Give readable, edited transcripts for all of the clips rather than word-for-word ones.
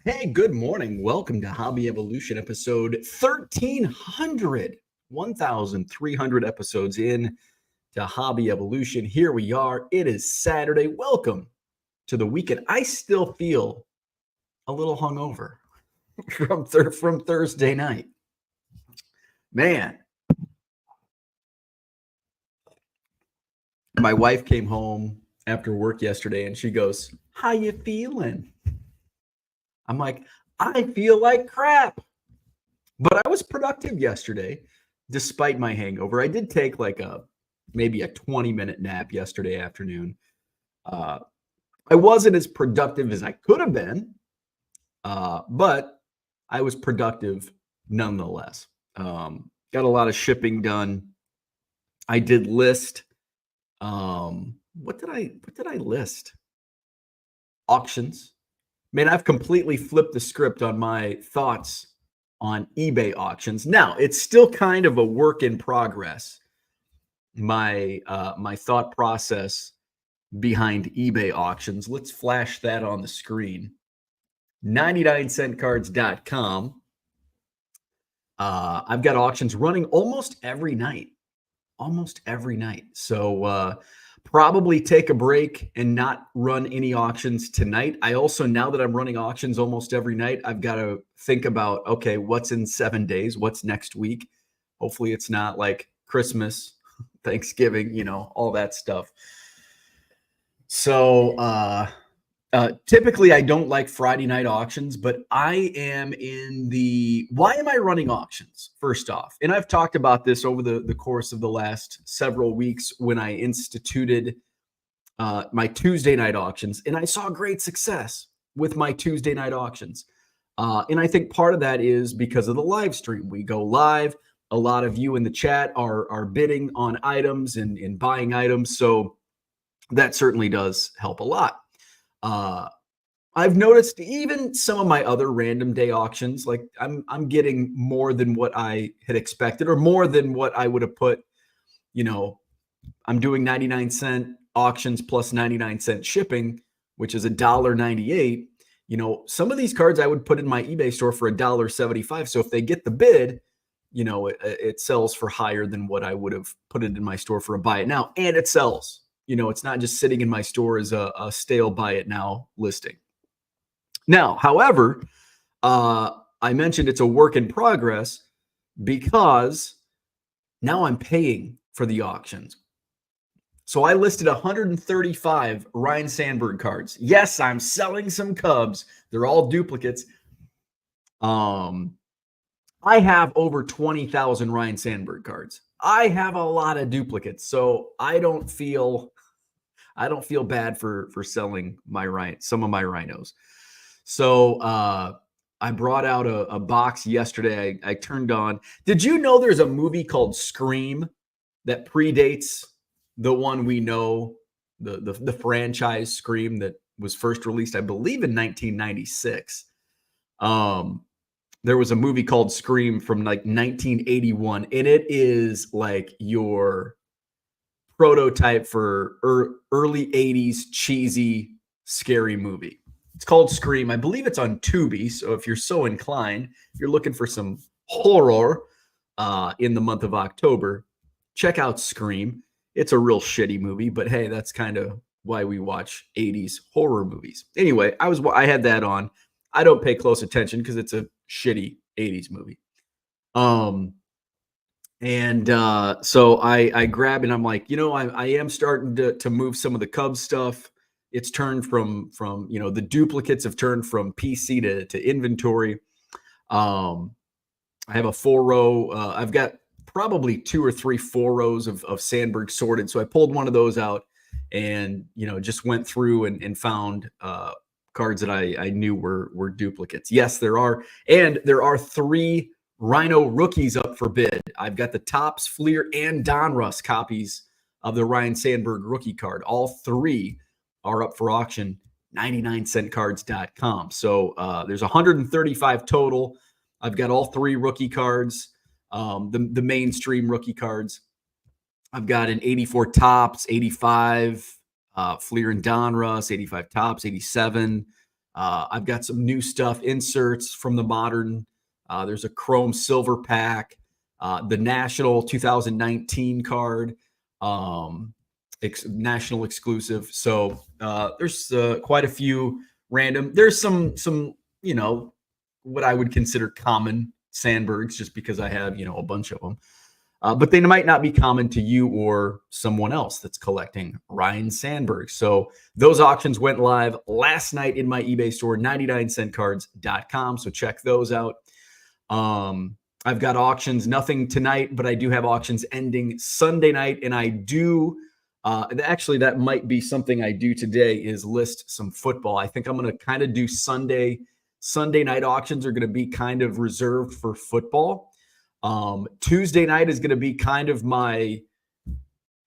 Hey, good morning. Welcome to Hobby Evolution episode 1300, 1,300 episodes in to Hobby Evolution. Here we are. It is Saturday. Welcome to the weekend. I still feel a little hungover from Thursday night. Man, my wife came home after work yesterday and she goes, "How you feeling?" I'm like, "I feel like crap." But I was productive yesterday, despite my hangover. I did take maybe a 20-minute nap yesterday afternoon. Uh, I wasn't as productive as I could have been, but I was productive nonetheless. Got a lot of shipping done. I did list. What did I list? Auctions. Man, I've completely flipped the script on my thoughts on eBay auctions. Now, it's still kind of a work in progress. My thought process behind eBay auctions. Let's flash that on the screen. 99centcards.com. I've got auctions running almost every night. So probably take a break and not run any auctions tonight. I also, now that I'm running auctions almost every night, I've got to think about, okay, what's in 7 days? What's next week? Hopefully it's not like Christmas, Thanksgiving, all that stuff. So typically I don't like Friday night auctions, but I am why am I running auctions? First off, and I've talked about this over the course of the last several weeks when I instituted my Tuesday night auctions, and I saw great success with my Tuesday night auctions. And I think part of that is because of the live stream. We go live. A lot of you in the chat are bidding on items and buying items. So that certainly does help a lot. I've noticed even some of my other random day auctions, like I'm getting more than what I had expected, or more than what I would have put. I'm doing 99-cent auctions plus 99-cent shipping, which is $1.98. Some of these cards I would put in my eBay store for $1.75. So if they get the bid, it sells for higher than what I would have put it in my store for a buy it now, and it sells. It's not just sitting in my store as a stale buy it now listing. Now, however, I mentioned it's a work in progress because now I'm paying for the auctions. So I listed 135 Ryan Sandberg cards. Yes, I'm selling some Cubs. They're all duplicates. I have over 20,000 Ryan Sandberg cards. I have a lot of duplicates, so I don't feel bad for selling some of my rhinos. So I brought out a box yesterday. I turned on. Did you know there's a movie called Scream that predates the one we know, the franchise Scream that was first released, I believe, in 1996. There was a movie called Scream from like 1981, and it is like your prototype for early 80s cheesy, scary movie. It's called Scream. I believe it's on Tubi. So if you're so inclined, if you're looking for some horror in the month of October, check out Scream. It's a real shitty movie, but hey, that's kind of why we watch 80s horror movies. Anyway, I had that on. I don't pay close attention because it's a shitty 80s movie. So I grab and I'm like, I am starting to move some of the Cubs stuff. It's turned from the duplicates have turned from PC to inventory. I have a 4-row. I've got probably 2 or 3 4 rows of Sandberg sorted. So I pulled one of those out and, just went through and found cards that I knew were duplicates. Yes, there are. And there are 3 Rhino rookies up for bid. I've got the Topps, Fleer, and Donruss copies of the Ryan Sandberg rookie card. All 3 are up for auction, 99centcards.com. So there's 135 total. I've got all 3 rookie cards, the mainstream rookie cards. I've got an 84 Topps, 85 Fleer and Donruss, 85 Topps, 87 I've got some new stuff, inserts from the modern. There's a chrome silver pack, the national 2019 card, national exclusive. So there's quite a few random. There's some what I would consider common Sandbergs, just because I have a bunch of them. But they might not be common to you or someone else that's collecting Ryan Sandberg. So those auctions went live last night in my eBay store, 99centcards.com. So check those out. I've got auctions, nothing tonight, but I do have auctions ending Sunday night. And I do, actually, that might be something I do today, is list some football. I think I'm going to kind of do Sunday night auctions are going to be kind of reserved for football. Tuesday night is going to be kind of my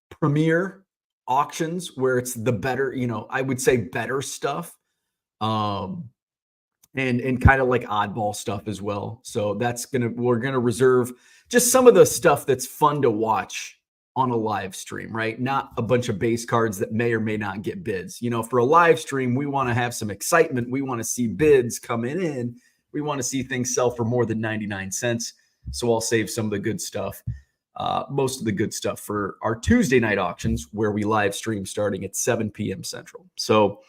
premier auctions, where it's the better, I would say better stuff. And kind of like oddball stuff as well. So we're going to reserve just some of the stuff that's fun to watch on a live stream, right? Not a bunch of base cards that may or may not get bids. For a live stream, we want to have some excitement. We want to see bids coming in. We want to see things sell for more than 99 cents. So I'll save some of the good stuff, most of the good stuff, for our Tuesday night auctions, where we live stream starting at 7 p.m. Central. So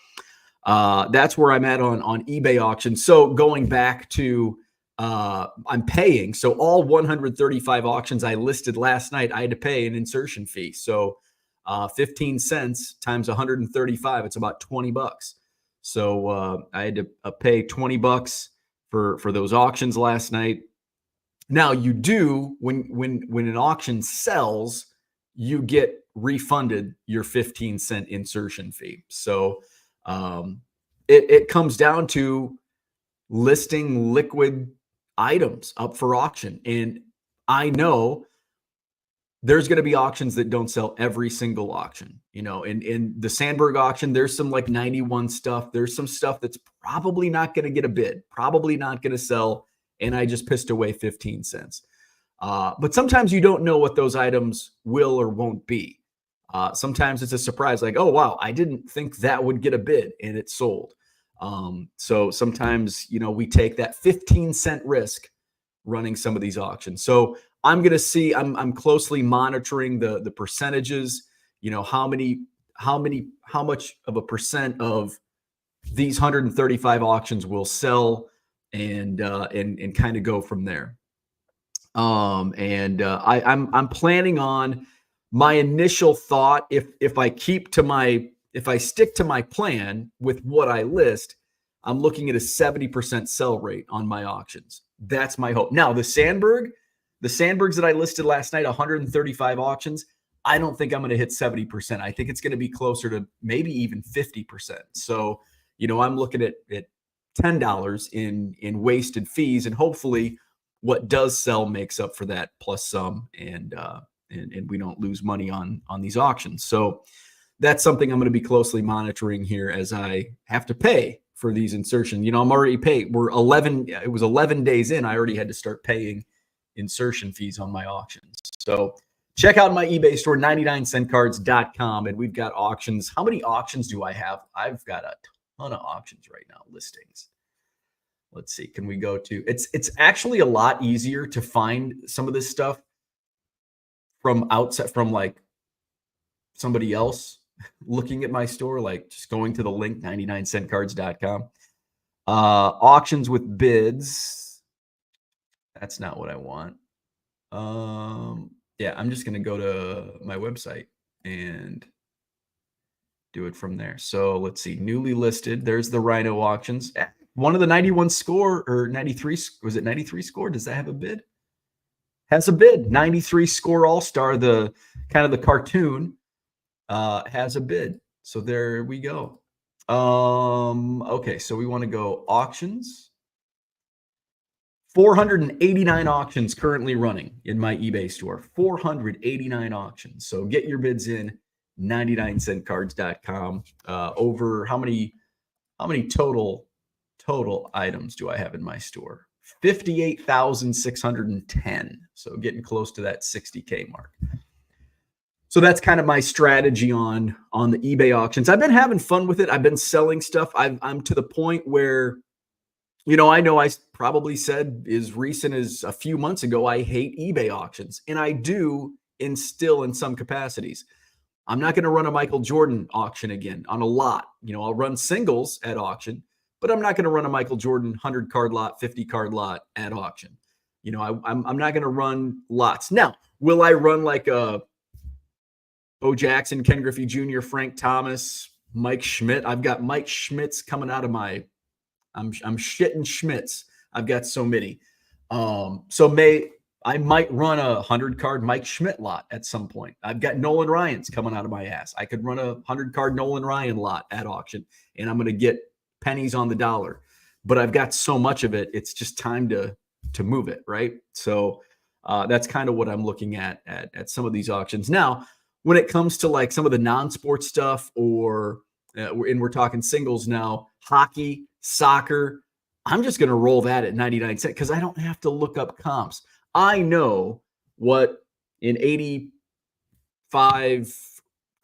that's where I'm at on eBay auctions. So going back to I'm paying. So all 135 auctions I listed last night, I had to pay an insertion fee. So 15 cents times 135, it's about $20. So I had to pay $20 for those auctions last night. Now you do, when an auction sells, you get refunded your 15-cent insertion fee. So it comes down to listing liquid items up for auction. And I know there's going to be auctions that don't sell every single auction. In the Sandberg auction, there's some like 91 stuff. There's some stuff that's probably not going to get a bid, probably not going to sell. And I just pissed away 15 cents. But sometimes you don't know what those items will or won't be. Sometimes it's a surprise, like, oh, wow, I didn't think that would get a bid, and it sold. So sometimes, we take that 15-cent risk running some of these auctions. So I'm going to see, I'm closely monitoring the percentages, how much of a percent of these 135 auctions will sell, and kind of go from there. I'm planning on, my initial thought, if I stick to my plan with what I list, I'm looking at a 70% sell rate on my auctions. That's my hope. Now, the Sandbergs that I listed last night, 135 auctions, I don't think I'm going to hit 70%. I think it's going to be closer to maybe even 50%. So, I'm looking at $10 in wasted fees, and hopefully what does sell makes up for that plus some, and we don't lose money on these auctions. So that's something I'm going to be closely monitoring here as I have to pay for these insertions. I'm already paid. It was 11 days in. I already had to start paying insertion fees on my auctions. So check out my eBay store, 99centcards.com. And we've got auctions. How many auctions do I have? I've got a ton of auctions right now, listings. Let's see. Can we go to, it's actually a lot easier to find some of this stuff from outside, from like somebody else looking at my store, like just going to the link, 99centcards.com. Auctions with bids. That's not what I want. Yeah, I'm just going to go to my website and do it from there. So let's see, newly listed. There's the Rhino auctions. One of the 91 score, or 93, was it 93 score? Does that have a bid? Has a bid. 93 score all-star, the kind of the cartoon, has a bid. So there we go. Okay, so we want to go auctions. 489 auctions currently running in my eBay store. 489 auctions. So get your bids in, 99centcards.com. Over how many total items do I have in my store? 58,610. So getting close to that 60K mark. So that's kind of my strategy on the eBay auctions. I've been having fun with it. I've been selling stuff. I'm to the point where, I know I probably said as recent as a few months ago, I hate eBay auctions, and I do still in some capacities. I'm not going to run a Michael Jordan auction again on a lot. I'll run singles at auction, but I'm not going to run a Michael Jordan 100 card lot, 50 card lot at auction. I'm not going to run lots. Now, will I run like a Bo Jackson, Ken Griffey Jr., Frank Thomas, Mike Schmidt? I've got Mike Schmidts coming out of my I'm shitting Schmitz. I've got so many. I might run a 100 card Mike Schmidt lot at some point. I've got Nolan Ryan's coming out of my ass. I could run a 100 card Nolan Ryan lot at auction, and I'm going to get pennies on the dollar. But I've got so much of it, it's just time to move it, right? So that's kind of what I'm looking at some of these auctions. Now, when it comes to like some of the non-sports stuff, or and we're talking singles now, hockey, soccer, I'm just going to roll that at 99 cents because I don't have to look up comps. I know what an 85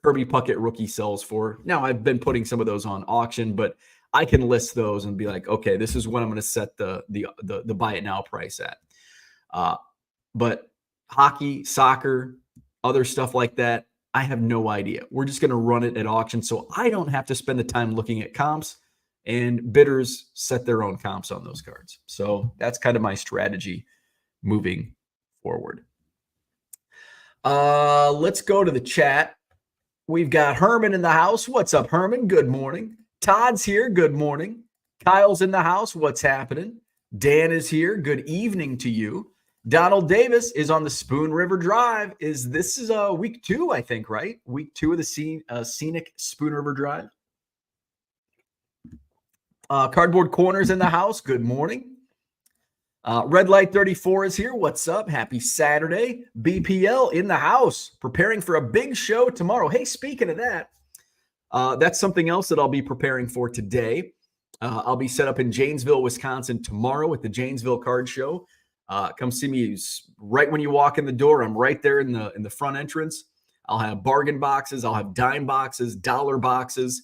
Kirby Puckett rookie sells for. Now, I've been putting some of those on auction, but I can list those and be like, okay, this is what I'm going to set the buy it now price at. But hockey, soccer, other stuff like that, I have no idea. We're just going to run it at auction, so I don't have to spend the time looking at comps, and bidders set their own comps on those cards. So that's kind of my strategy moving forward. Let's go to the chat. We've got Herman in the house. What's up, Herman? Good morning. Todd's here. Good morning. Kyle's in the house. What's happening? Dan is here. Good evening to you. Donald Davis is on the Spoon River Drive. This is week 2, I think, right? Week 2 of the scenic Spoon River Drive. Cardboard Corners in the house. Good morning. Red Light 34 is here. What's up? Happy Saturday. BPL in the house, preparing for a big show tomorrow. Hey, speaking of that, that's something else that I'll be preparing for today. I'll be set up in Janesville, Wisconsin tomorrow at the Janesville Card Show. Come see me right when you walk in the door. I'm right there in the front entrance. I'll have bargain boxes. I'll have dime boxes, dollar boxes.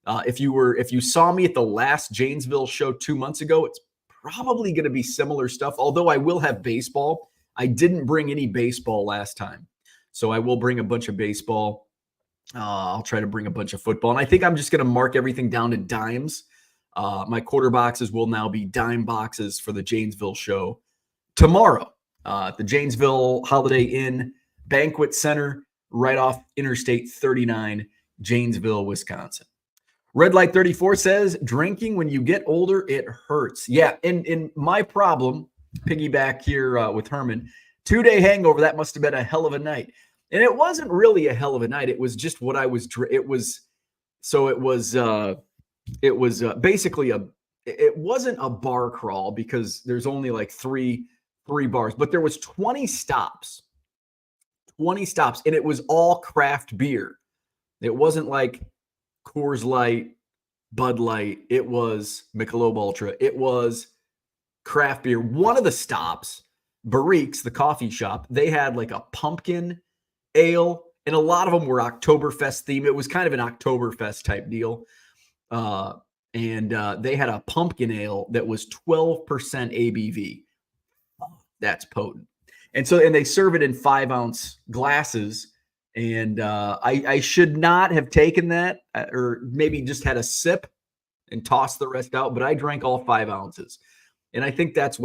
If you saw me at the last Janesville show 2 months ago, it's probably going to be similar stuff. Although I will have baseball. I didn't bring any baseball last time, so I will bring a bunch of baseball. I'll try to bring a bunch of football, and I think I'm just going to mark everything down to dimes. My quarter boxes will now be dime boxes for the Janesville show tomorrow at the Janesville Holiday Inn Banquet Center, right off Interstate 39, Janesville, Wisconsin. Red Light 34 says, drinking when you get older, it hurts. Yeah, and my problem, piggyback here with Herman, 2-day hangover, that must have been a hell of a night. And it wasn't really a hell of a night. It was just what I was, basically it wasn't a bar crawl because there's only like three bars, but there was 20 stops, and it was all craft beer. It wasn't like Coors Light, Bud Light. It was Michelob Ultra. It was craft beer. One of the stops, Barrique's, the coffee shop, they had like a pumpkin ale, and a lot of them were Oktoberfest themed. It was kind of an Oktoberfest type deal. And they had a pumpkin ale that was 12% ABV. That's potent. And they serve it in 5-ounce glasses. And I should not have taken that, or maybe just had a sip and tossed the rest out. But I drank all 5 ounces, and I think that's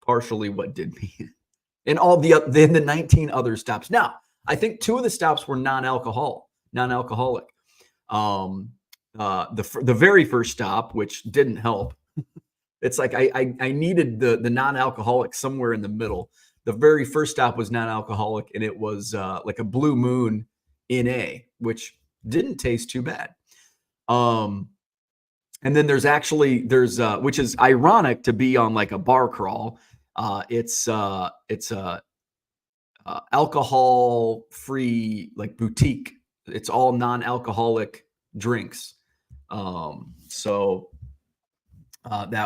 partially what did me. And all the 19 other stops. Now, I think 2 of the stops were non-alcoholic. The very first stop, which didn't help. It's like I needed the non-alcoholic somewhere in the middle. The very first stop was non-alcoholic, and it was like a Blue Moon NA, which didn't taste too bad. And then there's which is ironic to be on like a bar crawl. It's alcohol-free, like boutique. It's all non-alcoholic drinks. That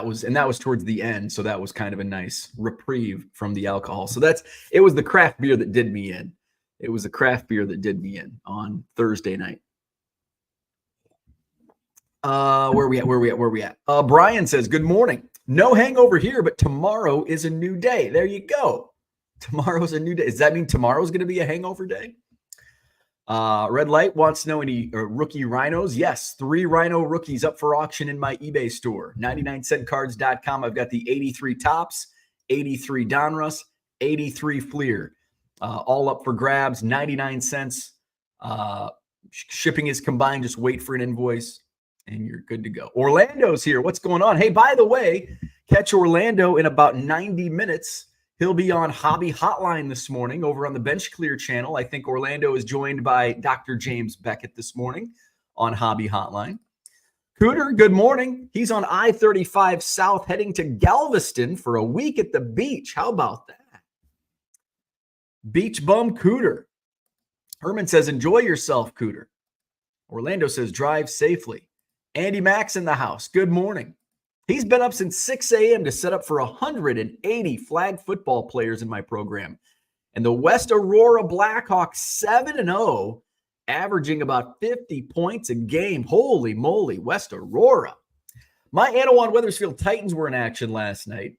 was towards the end. So that was kind of a nice reprieve from the alcohol. So it was the craft beer that did me in. It was a craft beer that did me in on Thursday night. Where we at? Brian says, good morning. No hangover here, but tomorrow is a new day. There you go. Tomorrow's a new day. Does that mean tomorrow's going to be a hangover day? Red Light wants to know any rookie rhinos. Yes, 3 rhino rookies up for auction in my eBay store. 99centcards.com. I've got the 83 Tops, 83 Donruss, 83 Fleer. All up for grabs, 99 cents. Shipping is combined. Just wait for an invoice and you're good to go. Orlando's here. What's going on? Hey, by the way, catch Orlando in about 90 minutes. He'll be on Hobby Hotline this morning over on the Bench Clear channel. I think Orlando is joined by Dr. James Beckett this morning on Hobby Hotline. Cooter, good morning. He's on I-35 South heading to Galveston for a week at the beach. How about that? Beach bum Cooter. Herman says, enjoy yourself, Cooter. Orlando says, drive safely. Andy Max in the house. Good morning. He's been up since 6 a.m. to set up for 180 flag football players in my program. And the West Aurora Blackhawks 7-0, averaging about 50 points a game. Holy moly, West Aurora. My Anawan Wethersfield Titans were in action last night.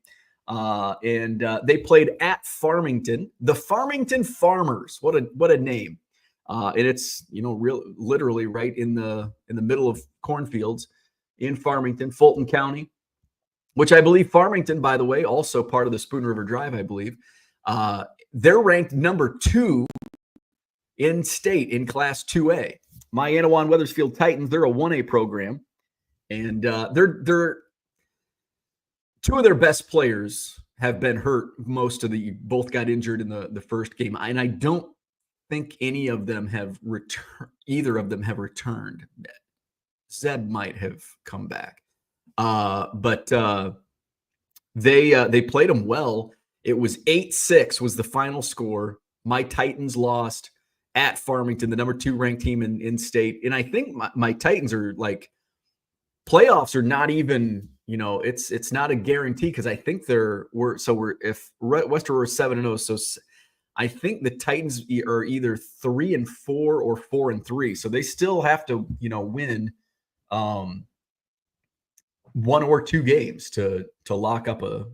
And they played at Farmington. The Farmington Farmers. What a name. And it's, literally right in the middle of cornfields in Farmington, Fulton County, which I believe Farmington, by the way, also part of the Spoon River Drive, I believe. They're ranked number 2 in state in Class 2A. My Anawan Wethersfield Titans, they're a 1A program. And they're 2 of their best players have been hurt. Both got injured in the first game. And I don't think either of them have returned. Zeb might have come back. But they played them well. It was 8-6 was the final score. My Titans lost at Farmington, the number 2 ranked team in state. And I think my Titans are like, playoffs are not even, it's not a guarantee because I think if West Aurora 7-0, so I think the Titans are either 3-4 or 4-3. So they still have to, win 1 or 2 games to lock up a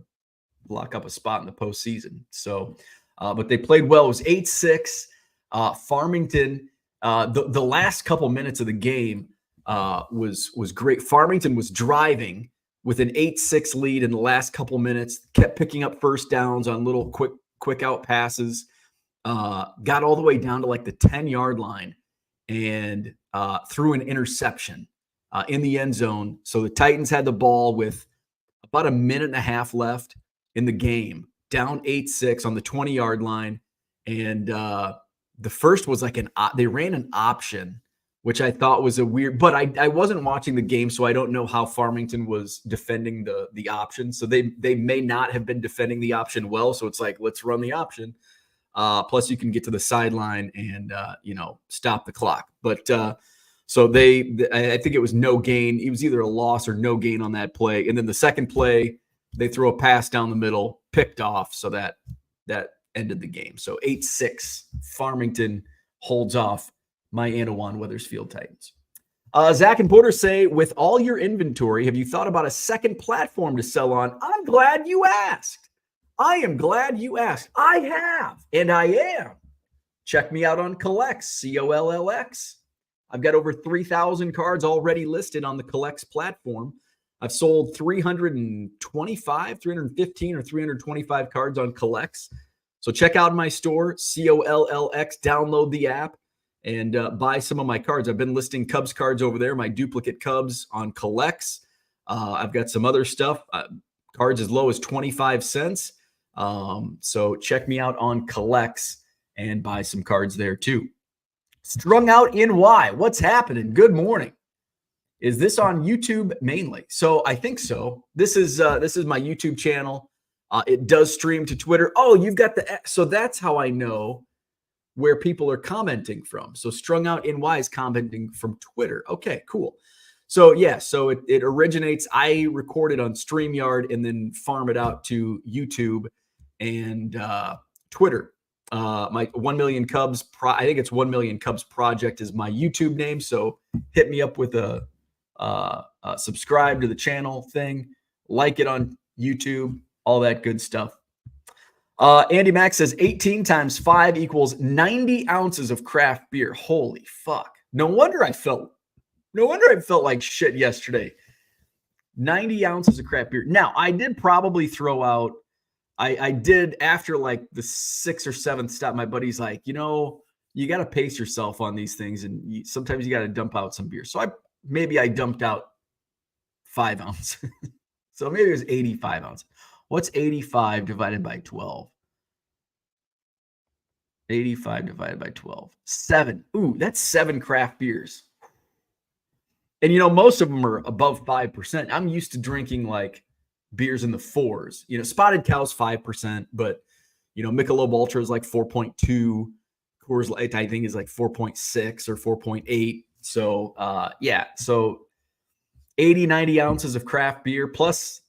spot in the postseason. So, but they played well. It was 8-6. Farmington, the last couple minutes of the game was great. Farmington was driving with an 8-6 lead in the last couple minutes, kept picking up first downs on little quick out passes, got all the way down to like the 10-yard line and threw an interception in the end zone. So the Titans had the ball with about a minute and a half left in the game, down 8-6 on the 20-yard line. And the first was like they ran an option, which I thought was a weird, but I wasn't watching the game, so I don't know how Farmington was defending the option. So they may not have been defending the option well. So it's like, let's run the option. Plus you can get to the sideline and, stop the clock. But so I think it was no gain. It was either a loss or no gain on that play. And then the second play, they throw a pass down the middle, picked off. So that ended the game. So 8-6, Farmington holds off my Anawan Wethersfield Titans. Zach and Porter say, with all your inventory, have you thought about a second platform to sell on? I'm glad you asked. I am glad you asked. I have, and I am. Check me out on Collects, COLLX. I've got over 3,000 cards already listed on the Collects platform. I've sold 315 or 325 cards on Collects. So check out my store, COLLX, download the app, and buy some of my cards. I've been listing Cubs cards over there, my duplicate Cubs on Collects. I've got some other stuff, cards as low as 25 cents. So check me out on Collects and buy some cards there too. Strung Out NY, what's happening? Good morning. Is this on YouTube mainly? So I think so. This is my YouTube channel. It does stream to Twitter. Oh, you've got so that's how I know where people are commenting from. So Strung Out NY is commenting from Twitter. Okay, cool. So yeah, so it originates. I record it on StreamYard and then farm it out to YouTube and Twitter. My 1 Million Cubs, I think it's 1 Million Cubs Project is my YouTube name. So hit me up with a subscribe to the channel thing, like it on YouTube, all that good stuff. Andy Mack says 18 times 5 equals 90 ounces of craft beer. Holy fuck. No wonder I felt like shit yesterday. 90 ounces of craft beer. Now, I did probably throw out, I did after like the 6th or 7th stop, my buddy's like, you got to pace yourself on these things. And sometimes you got to dump out some beer. So I dumped out 5 ounces. So maybe it was 85 ounces. What's 85 divided by 12? 85 divided by 12. 7. Ooh, that's 7 craft beers. And, most of them are above 5%. I'm used to drinking like beers in the 4s. Spotted Cow's 5%, but, Michelob Ultra is like 4.2. Coors Light, I think, is like 4.6 or 4.8. So, yeah. So 80, 90 ounces of craft beer plus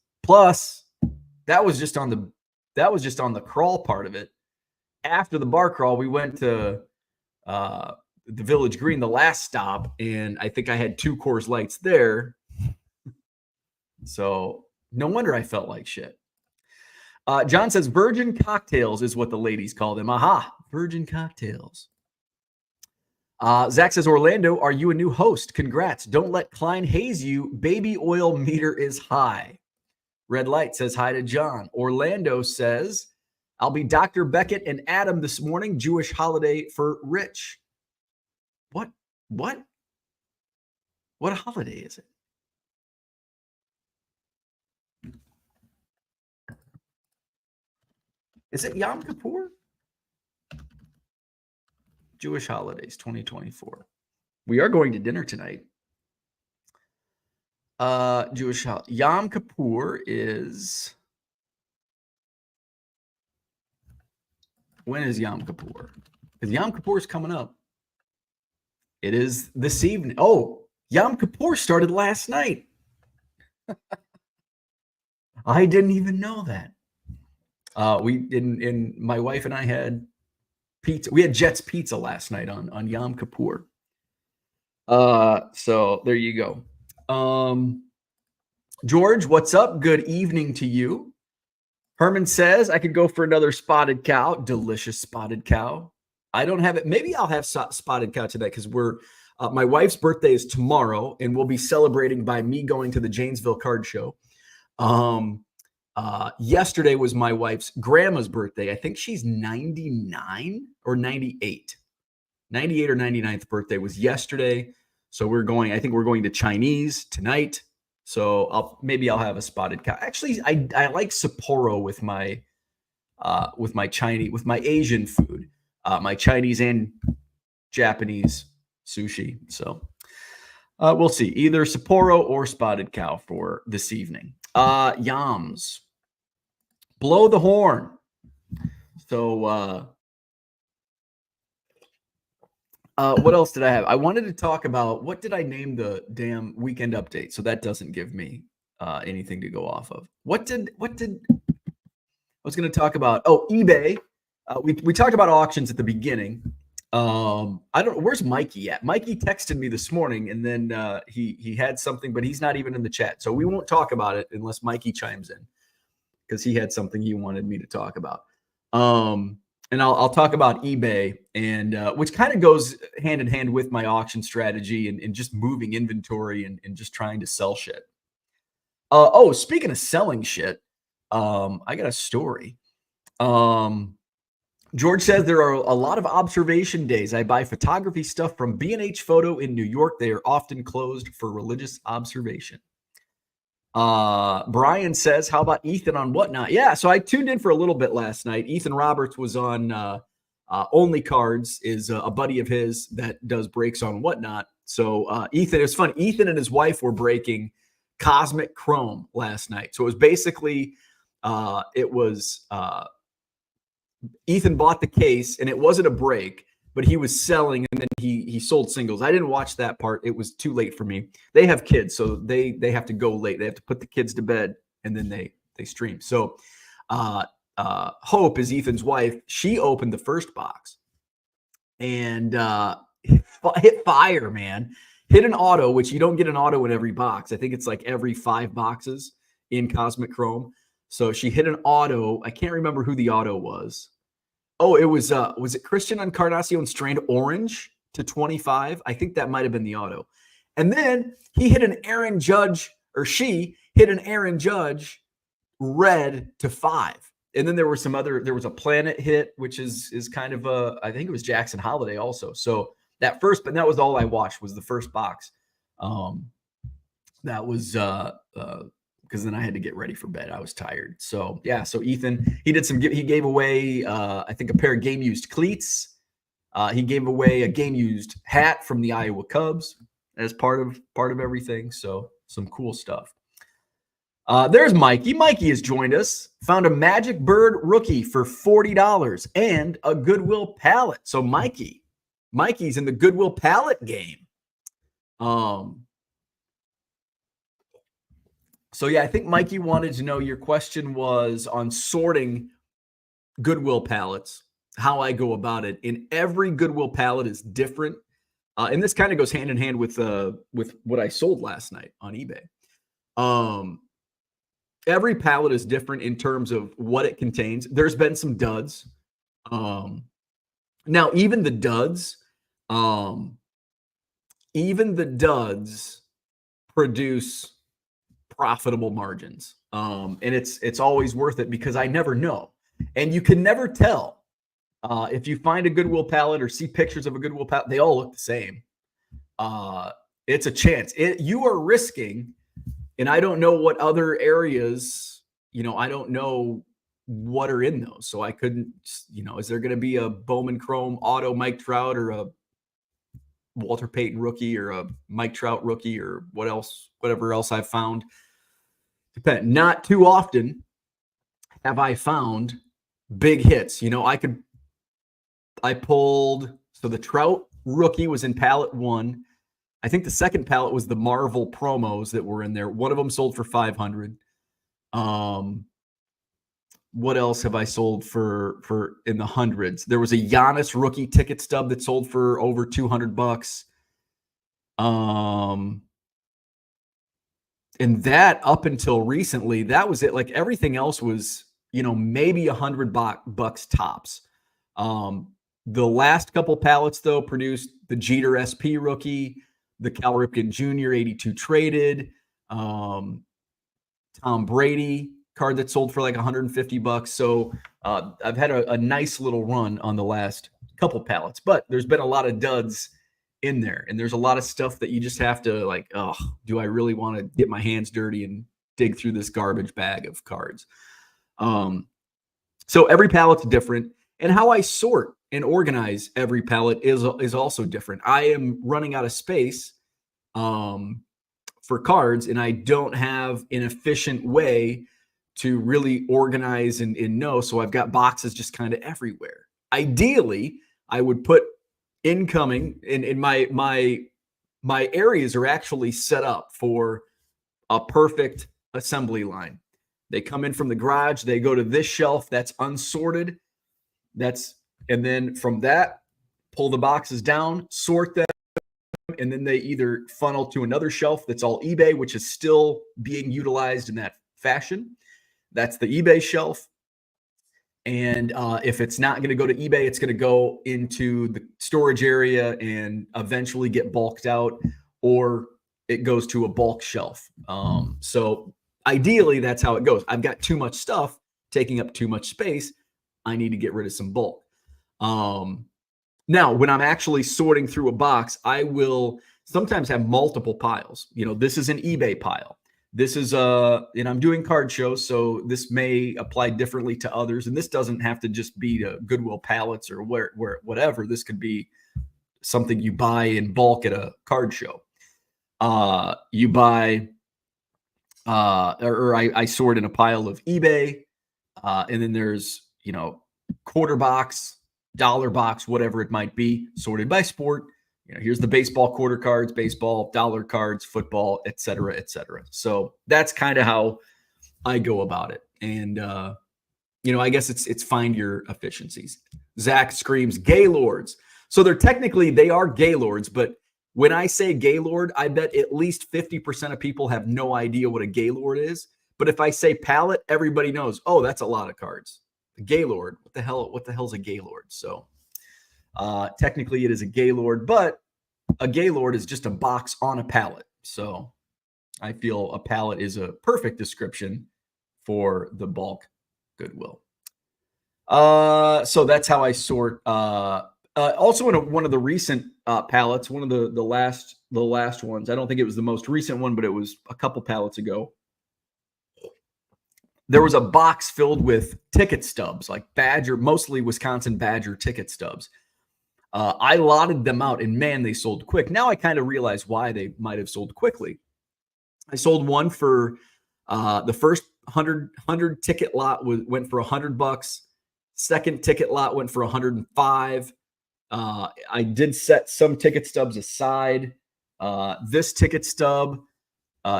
that was just on the crawl part of it. After the bar crawl, we went to the Village Green, the last stop, and I think I had 2 Coors Lights there. So no wonder I felt like shit. John says virgin cocktails is what the ladies call them. Aha, virgin cocktails. Zach says, Orlando, are you a new host? Congrats. Don't let Klein haze you. Baby oil meter is high. Red Light says hi to John. Orlando says, I'll be Dr. Beckett and Adam this morning. Jewish holiday for Rich. What holiday is it? Is it Yom Kippur? Jewish holidays 2024. We are going to dinner tonight. Yom Kippur is... When is Yom Kippur? Because Yom Kippur is coming up. It is this evening. Oh, Yom Kippur started last night. I didn't even know that. My wife and I had pizza. We had Jet's Pizza last night on Yom Kippur. So there you go. George, what's up? Good evening to you. Herman says I could go for another spotted cow. Delicious spotted cow. I don't have it. Maybe I'll have spotted cow today because my wife's birthday is tomorrow, and we'll be celebrating by me going to the Janesville Card Show. Yesterday was my wife's grandma's birthday. I think she's 99 or 98. 98 or 99th birthday was yesterday. So I think we're going to Chinese tonight. So I'll have a spotted cow. Actually, I like Sapporo with my Asian food, my Chinese and Japanese sushi. So we'll see, either Sapporo or spotted cow for this evening. Yams, blow the horn. So what else did I have? I wanted to talk about, what did I name the damn weekend update? So that doesn't give me anything to go off of. What did I was going to talk about? Oh, eBay. We talked about auctions at the beginning. I don't know. Where's Mikey at? Mikey texted me this morning, and then he had something, but he's not even in the chat. So we won't talk about it unless Mikey chimes in, because he had something he wanted me to talk about. And I'll talk about eBay, and which kind of goes hand in hand with my auction strategy and just moving inventory and just trying to sell shit. Speaking of selling shit, I got a story. George says there are a lot of observation days. I buy photography stuff from B&H Photo in New York. They are often closed for religious observation. Brian says, how about Ethan on Whatnot? Yeah, so I tuned in for a little bit last night. Ethan Roberts was on Only Cards, is a buddy of his that does breaks on Whatnot. So Ethan, it was fun. Ethan and his wife were breaking Cosmic Chrome last night. So it was basically, Ethan bought the case, and it wasn't a break, but he was selling, and then he sold singles. I didn't watch that part. It was too late for me. They have kids, so they have to go late. They have to put the kids to bed, and then they stream. So Hope is Ethan's wife. She opened the first box and hit fire, man. Hit an auto, which you don't get an auto in every box. I think it's like every 5 boxes in Cosmic Chrome. So she hit an auto. I can't remember who the auto was. Oh, it was it Christian Encarnacion Strand Orange to 25? I think that might have been the auto. And then he hit an Aaron Judge, or she hit an Aaron Judge red to 5. And then there was a Planet hit, which is kind of I think it was Jackson Holiday also. So that was all I watched was the first box. That was because then I had to get ready for bed. I was tired. So yeah, so Ethan, he gave away I think a pair of game used cleats. He gave away a game used hat from the Iowa Cubs as part of everything. So some cool stuff. There's Mikey. Mikey has joined us. Found a Magic Bird rookie for $40 and a Goodwill pallet. So Mikey's in the Goodwill pallet game. So yeah, I think Mikey wanted to know, your question was on sorting Goodwill pallets, how I go about it. And every Goodwill pallet is different. And this kind of goes hand in hand with what I sold last night on eBay. Every pallet is different in terms of what it contains. There's been some duds. Now, even the duds produce profitable margins. And it's always worth it because I never know. And you can never tell. If you find a Goodwill pallet or see pictures of a Goodwill pallet, they all look the same. It's a chance. You are risking, and I don't know what other areas, I don't know what are in those. So I couldn't, is there going to be a Bowman Chrome auto Mike Trout or a Walter Payton rookie or a Mike Trout rookie or whatever else I've found? Not too often have I found big hits. I pulled, so the Trout rookie was in pallet 1. I think the second pallet was the Marvel promos that were in there. One of them sold for $500. What else have I sold for in the hundreds? There was a Giannis rookie ticket stub that sold for over $200. And that, up until recently, that was it. Like everything else was, maybe $100 tops. The last couple pallets though produced the Jeter SP rookie, the Cal Ripken Jr. 82 traded, Tom Brady card that sold for like $150. So I've had a nice little run on the last couple pallets, but there's been a lot of duds in there, and there's a lot of stuff that you just have to like, oh, do I really want to get my hands dirty and dig through this garbage bag of cards? So every pallet's different, and how I sort and organize every pallet is also different. I am running out of space for cards, and I don't have an efficient way to really organize and know. So I've got boxes just kind of everywhere. Ideally, I would put incoming in my areas are actually set up for a perfect assembly line. They come in from the garage, they go to this shelf that's unsorted. And then from that, pull the boxes down, sort them, and then they either funnel to another shelf that's all eBay, which is still being utilized in that fashion. That's the eBay shelf. And if it's not going to go to eBay, it's going to go into the storage area and eventually get bulked out, or it goes to a bulk shelf. So ideally, that's how it goes. I've got too much stuff taking up too much space. I need to get rid of some bulk. Now, when I'm actually sorting through a box, I will sometimes have multiple piles. This is an eBay pile. This is and I'm doing card shows, so this may apply differently to others. And this doesn't have to just be to Goodwill pallets or where whatever. This could be something you buy in bulk at a card show. You buy, or I sort in a pile of eBay, and then there's quarter box, dollar box, whatever it might be, sorted by sport. Here's the baseball quarter cards, baseball, dollar cards, football, et cetera, et cetera. So that's kind of how I go about it. And I guess it's find your efficiencies. Zach screams Gaylords. So they are Gaylords, but when I say Gaylord, I bet at least 50% of people have no idea what a Gaylord is. But if I say pallet, everybody knows, oh, that's a lot of cards. A Gaylord, what the hell's a Gaylord? So technically it is a Gaylord, but a Gaylord is just a box on a pallet. So I feel a pallet is a perfect description for the bulk Goodwill. So that's how I sort. Also, in one of the recent pallets, one of the last ones. I don't think it was the most recent one, but it was a couple pallets ago. There was a box filled with ticket stubs, like mostly Wisconsin Badger ticket stubs. I lotted them out, and man, they sold quick. Now I kind of realize why they might have sold quickly. I sold one for the first 100 ticket lot went for $100. Second ticket lot went for $105. I did set some ticket stubs aside. This ticket stub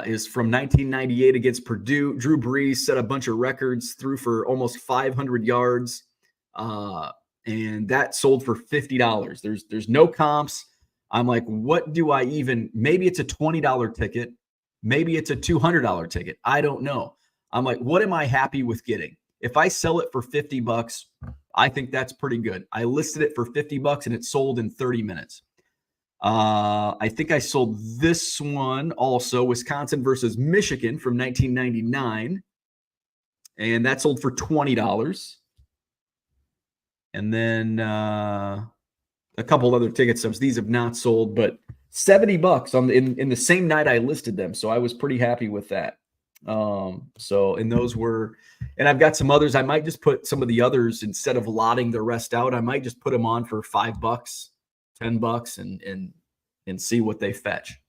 is from 1998 against Purdue. Drew Brees set a bunch of records, threw for almost 500 yards, and that sold for $50. There's no comps. I'm like, what do I even? Maybe it's a $20 ticket. Maybe it's a $200 ticket. I don't know. I'm like, what am I happy with getting? If I sell it for $50, I think that's pretty good. I listed it for $50 and it sold in 30 minutes. I think I sold this one also, Wisconsin versus Michigan from 1999. And that sold for $20. And then a couple other ticket stubs. These have not sold, but $70 in the same night I listed them. So I was pretty happy with that. And those were, and I've got some others. I might just put some of the others, instead of lotting the rest out, I might just put them on for $5, $10 and see what they fetch.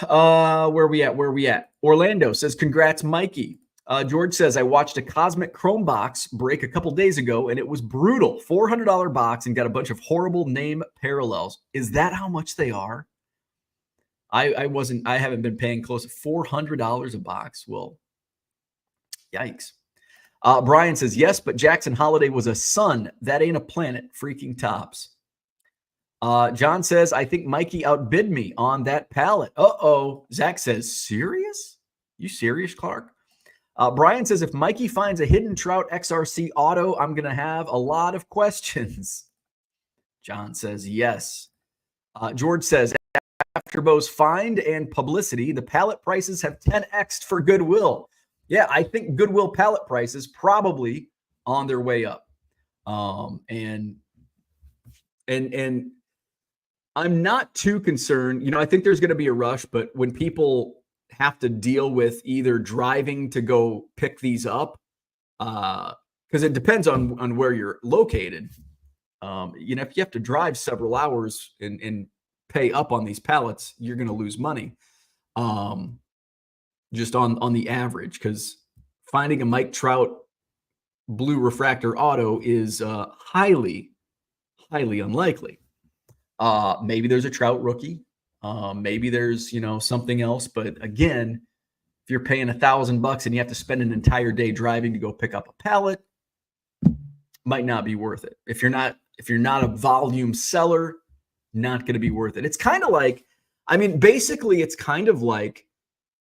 Where we at? Orlando says, congrats, Mikey. George says, I watched a Cosmic Chrome box break a couple days ago, and it was brutal. $400 box and got a bunch of horrible name parallels. Is that how much they are? I haven't been paying close to $400 a box. Well, yikes. Brian says, yes, but Jackson Holiday was a sun. That ain't a planet. Freaking tops. John says, I think Mikey outbid me on that pallet. Uh-oh. Zach says, serious? You serious, Clark? Brian says, if Mikey finds a Hidden Trout XRC auto, I'm going to have a lot of questions. John says, yes. George says, after Bo's find and publicity, the pallet prices have 10x'd for Goodwill. Yeah, I think Goodwill pallet prices probably on their way up. And I'm not too concerned. I think there's going to be a rush, but when people have to deal with either driving to go pick these up, because it depends on where you're located. If you have to drive several hours and pay up on these pallets, you're going to lose money. Just on the average, because finding a Mike Trout blue refractor auto is highly, highly unlikely. Maybe there's a Trout rookie. Maybe there's, something else. But again, if you're paying $1,000 and you have to spend an entire day driving to go pick up a pallet, might not be worth it. If you're not a volume seller, not going to be worth it. It's kind of like, basically it's kind of like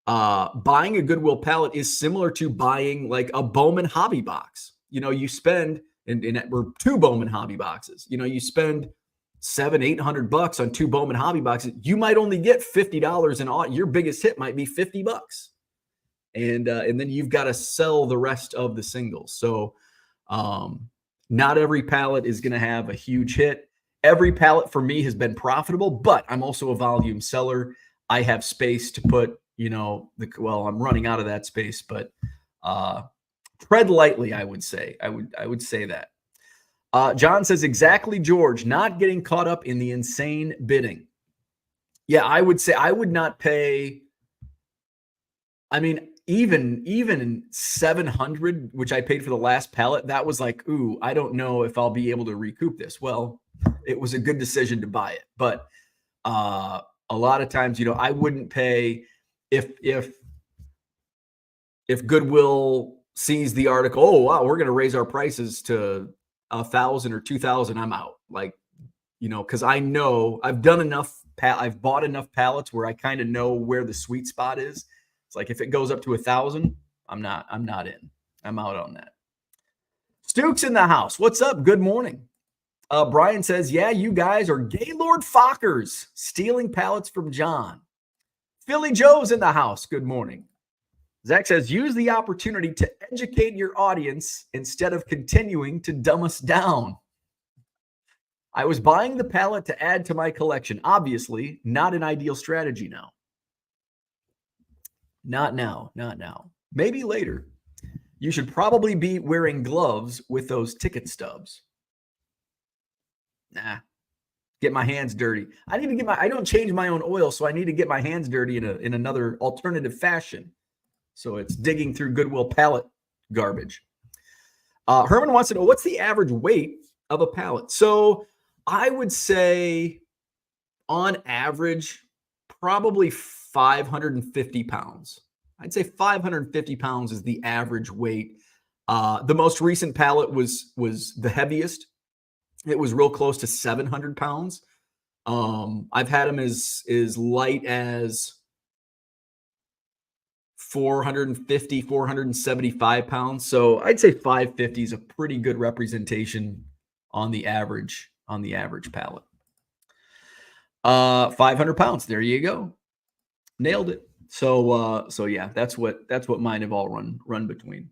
buying a Goodwill pallet is similar to buying like a Bowman hobby box. You spend, or two Bowman hobby boxes, you spend $700-800 on two Bowman hobby boxes. You might only get $50 in your biggest hit might be $50. And then you've got to sell the rest of the singles. So not every pallet is going to have a huge hit. Every pallet for me has been profitable, but I'm also a volume seller. I have space to put, I'm running out of that space, but tread lightly, I would say. I would say that. John says, exactly, George, not getting caught up in the insane bidding. Yeah, I would say I would not pay. Even 700, which I paid for the last pallet, that was like, ooh, I don't know if I'll be able to recoup this. Well, it was a good decision to buy it. But a lot of times, I wouldn't pay if Goodwill sees the article, oh wow, we're going to raise our prices to 1,000 or 2,000, I'm out. Like, because I know I've done enough. I've bought enough pallets where I kind of know where the sweet spot is. It's like if it goes up to 1,000, I'm not in. I'm out on that. Stuke's in the house. What's up? Good morning. Brian says, yeah, you guys are Gaylord Fockers stealing pallets from John. Philly Joe's in the house. Good morning. Zach says, use the opportunity to educate your audience instead of continuing to dumb us down. I was buying the pallet to add to my collection. Obviously, not an ideal strategy now. Not now. Maybe later. You should probably be wearing gloves with those ticket stubs. Nah. Get my hands dirty. I don't change my own oil, so I need to get my hands dirty in another alternative fashion. So it's digging through Goodwill pallet garbage. Herman wants to know, what's the average weight of a pallet? So I would say on average, probably 550 pounds. I'd say 550 pounds is the average weight. The most recent pallet was the heaviest. It was real close to 700 pounds. I've had them as light as 450, 475 pounds. So I'd say 550 is a pretty good representation on the average pallet. 500 pounds. There you go. Nailed it. So yeah, that's what mine have all run between.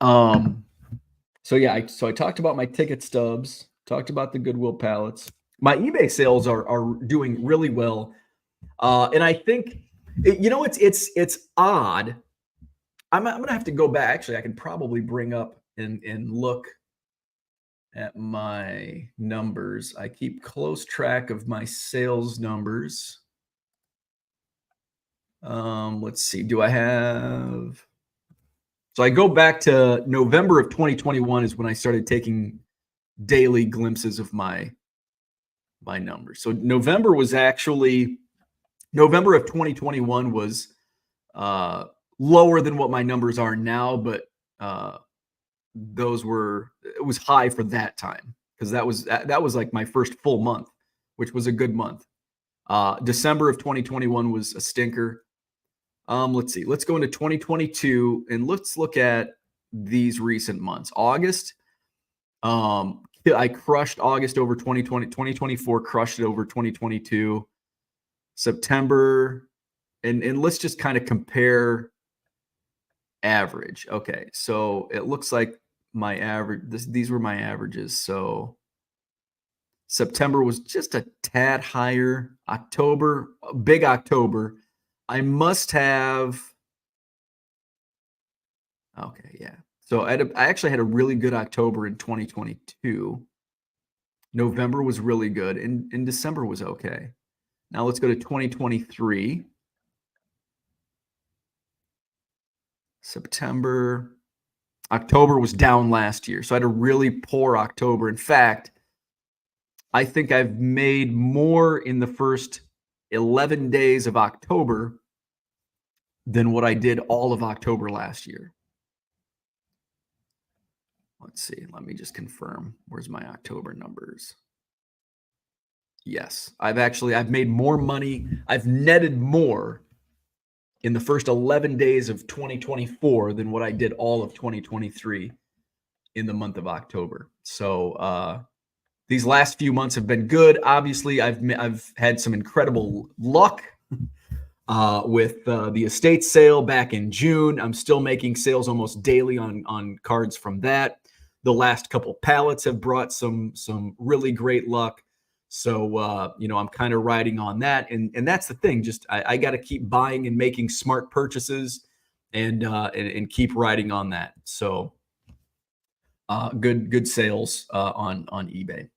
So I talked about my ticket stubs, talked about the Goodwill pallets. My eBay sales are doing really well. And I think, it's odd. I'm going to have to go back. Actually, I can probably bring up and look at my numbers. I keep close track of my sales numbers. Let's see. Do I have... So I go back to November of 2021 is when I started taking daily glimpses of my numbers. So November of 2021 was lower than what my numbers are now, but it was high for that time because that was like my first full month, which was a good month. December of 2021 was a stinker. Let's see. Let's go into 2022 and let's look at these recent months. August, I crushed August over 2020. 2024 crushed it over 2022. September, and let's just kind of compare average. Okay, so it looks like my average. These were my averages. So September was just a tad higher. October, big October. I must have. Okay, yeah. So I actually had a really good October in 2022. November was really good, and December was okay. Now let's go to 2023. September, October was down last year. So I had a really poor October. In fact, I think I've made more in the first 11 days of October than what I did all of October last year. Let's see. Let me just confirm. Where's my October numbers? Yes, I've made more money. I've netted more in the first 11 days of 2024 than what I did all of 2023 in the month of October. So these last few months have been good. Obviously, I've had some incredible luck with the estate sale back in June. I'm still making sales almost daily on cards from that. The last couple pallets have brought some really great luck. So, I'm kind of riding on that. And that's the thing. Just I got to keep buying and making smart purchases and keep riding on that. So good sales on eBay.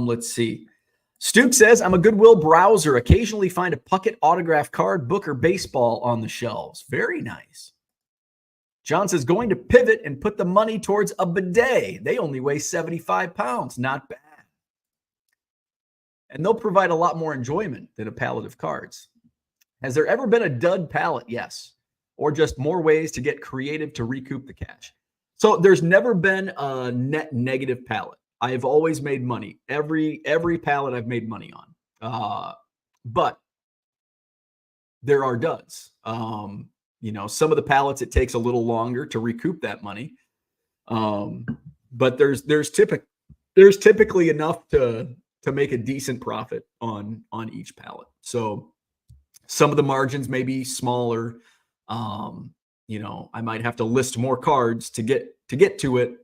Let's see. Stuke says, I'm a Goodwill browser. Occasionally find a Puckett autograph card, book, or baseball on the shelves. Very nice. John says, going to pivot and put the money towards a bidet. They only weigh 75 pounds. Not bad. And they'll provide a lot more enjoyment than a pallet of cards. Has there ever been a dud pallet? Yes. or just more ways to get creative to recoup the cash. So there's never been a net negative pallet. I've always made money. Every pallet I've made money on. But there are duds. Some of the pallets it takes a little longer to recoup that money. But there's typically enough to make a decent profit on each pallet. So some of the margins may be smaller. I might have to list more cards to get to it.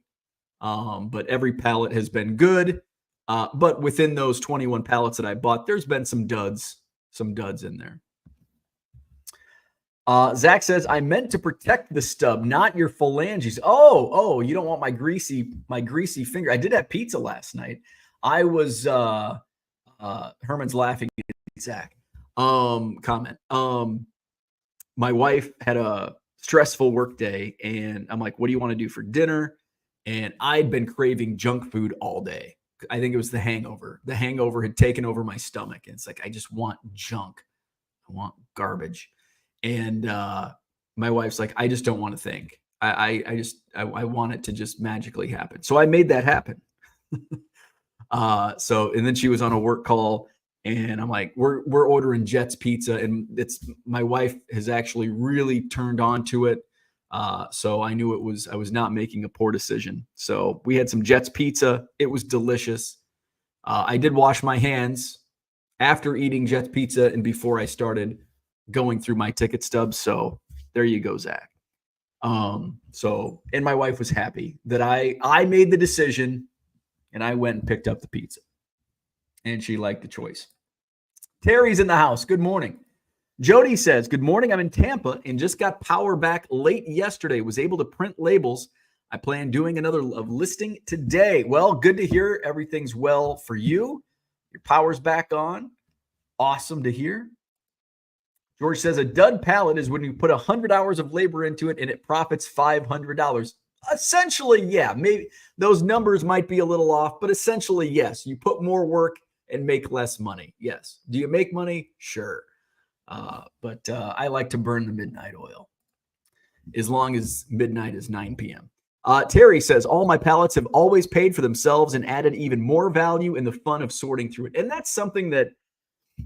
But every pallet has been good. But within those 21 pallets that I bought, there's been some duds in there. Zach says, I meant to protect the stub, not your phalanges. Oh, you don't want my greasy finger. I did have pizza last night. I was Herman's laughing at Zach. Comment. My wife had a stressful work day, and I'm like, what do you want to do for dinner? And I'd been craving junk food all day. I think it was the hangover. The hangover had taken over my stomach. And it's like, I just want junk. I want garbage. And my wife's like, I just don't want to think. I want it to just magically happen. So I made that happen. And then she was on a work call, and I'm like, we're ordering Jets pizza, and my wife has actually really turned on to it. So I knew I was not making a poor decision. So we had some Jets pizza. It was delicious. I did wash my hands after eating Jets pizza and before I started going through my ticket stubs. So there you go, Zach. And my wife was happy that I made the decision, and I went and picked up the pizza, and she liked the choice. Terry's in the house. Good morning. Jody says, good morning. I'm in Tampa and just got power back late yesterday. Was able to print labels. I plan doing another listing today. Well, good to hear everything's well for you. Your power's back on. Awesome to hear. George says a dud pallet is when you put 100 hours of labor into it and it profits $500. Essentially, yeah, maybe those numbers might be a little off, but essentially, yes, you put more work and make less money. Yes. Do you make money? Sure. But I like to burn the midnight oil as long as midnight is 9 p.m. Terry says, all my pallets have always paid for themselves and added even more value in the fun of sorting through it. And that's something that,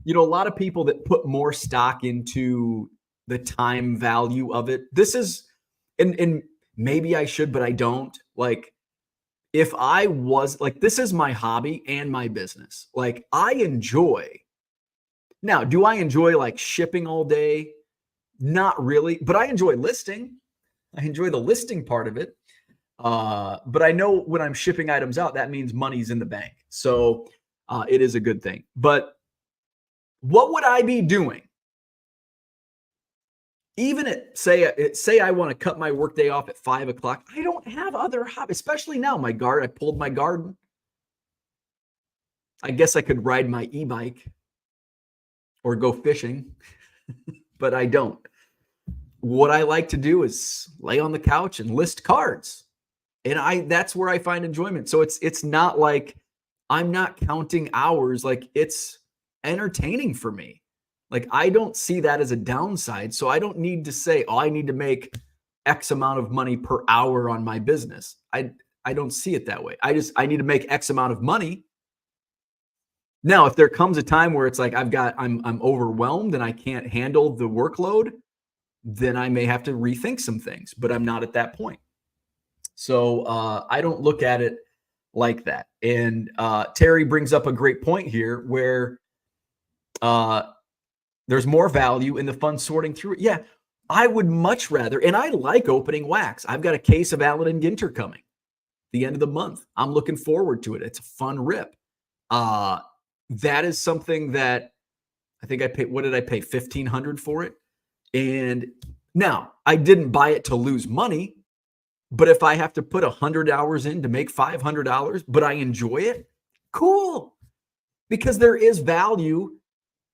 a lot of people that put more stock into the time value of it. This is, and maybe I should, but I don't. Like, if I was like, this is my hobby and my business. Like, I enjoy. Now, do I enjoy like shipping all day? Not really, but I enjoy listing. I enjoy the listing part of it. But I know when I'm shipping items out, that means money's in the bank. So it is a good thing. But what would I be doing? Even say I want to cut my workday off at 5 o'clock. I don't have other hobbies, especially now. I pulled my garden. I guess I could ride my e-bike or go fishing, but I don't. What I like to do is lay on the couch and list cards. And that's where I find enjoyment. So it's not like I'm not counting hours. Like, it's entertaining for me. Like, I don't see that as a downside. So I don't need to say, I need to make X amount of money per hour on my business. I don't see it that way. I need to make X amount of money. Now, if there comes a time where it's like I'm overwhelmed and I can't handle the workload, then I may have to rethink some things, but I'm not at that point. So I don't look at it like that. And Terry brings up a great point here where there's more value in the fun sorting through it. Yeah, I would much rather, and I like opening wax. I've got a case of Allen and Ginter coming the end of the month. I'm looking forward to it. It's a fun rip. That is something that I think I paid. What did I pay? $1,500 for it. And now I didn't buy it to lose money, but if I have to put 100 hours in to make $500, but I enjoy it, cool. Because there is value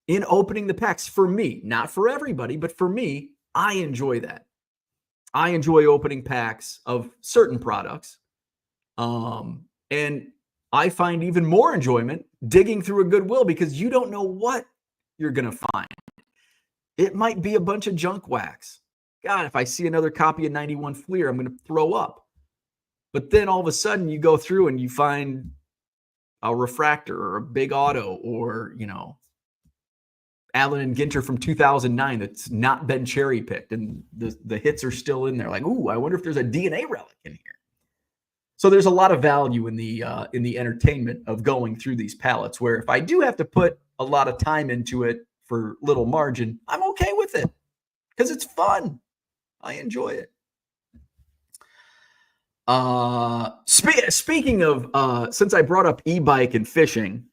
in opening the packs for me, not for everybody, but for me, I enjoy that. I enjoy opening packs of certain products. And I find even more enjoyment digging through a Goodwill because you don't know what you're going to find. It might be a bunch of junk wax. God, if I see another copy of 91 Fleer, I'm going to throw up. But then all of a sudden you go through and you find a refractor or a big auto or, Allen and Ginter from 2009 that's not been cherry picked and the hits are still in there. Like, ooh, I wonder if there's a DNA relic in here. So there's a lot of value in the entertainment of going through these pallets, where if I do have to put a lot of time into it for little margin, I'm okay with it because it's fun. I enjoy it. Speaking of, since I brought up e-bike and fishing,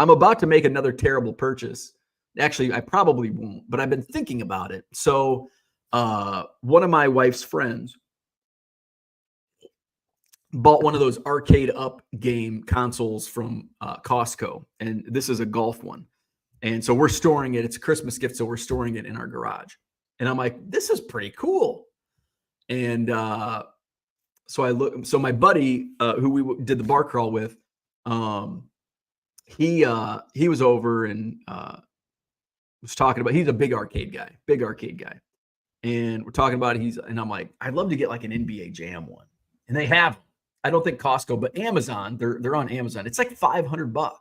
I'm about to make another terrible purchase. Actually, I probably won't, but I've been thinking about it. So one of my wife's friends bought one of those arcade up game consoles from Costco, and this is a golf one. And so we're storing it. It's a Christmas gift, so we're storing it in our garage. And I'm like, this is pretty cool. And so I look. So my buddy, who we did the bar crawl with, he was over and was talking about. He's a big arcade guy, and we're talking about it. And I'm like, I'd love to get like an NBA Jam one, and they have them. I don't think Costco, but Amazon. They're on Amazon. It's like $500,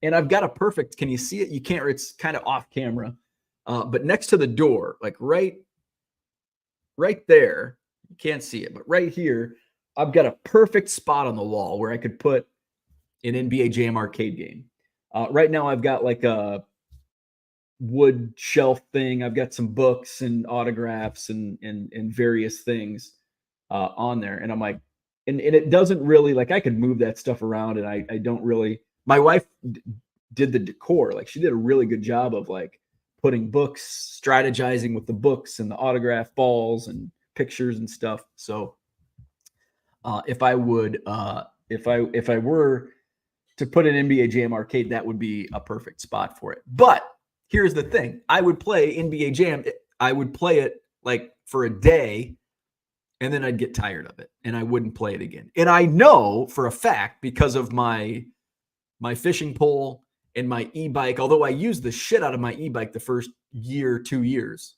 and I've got a perfect. Can you see it? You can't. It's kind of off camera, but next to the door, like right there. You can't see it, but right here, I've got a perfect spot on the wall where I could put an NBA Jam arcade game. Right now, I've got like a wood shelf thing. I've got some books and autographs and various things on there. And I'm like, and it doesn't really, like, I could move that stuff around, and I don't really. My wife did the decor. Like, she did a really good job of like putting books, strategizing with the books and the autograph balls and pictures and stuff. So if I were to put an NBA Jam arcade, that would be a perfect spot for it. But here's the thing. I would play NBA Jam. I would play it like for a day, and then I'd get tired of it and I wouldn't play it again. And I know for a fact, because of my fishing pole and my e-bike, although I used the shit out of my e-bike the first year, 2 years,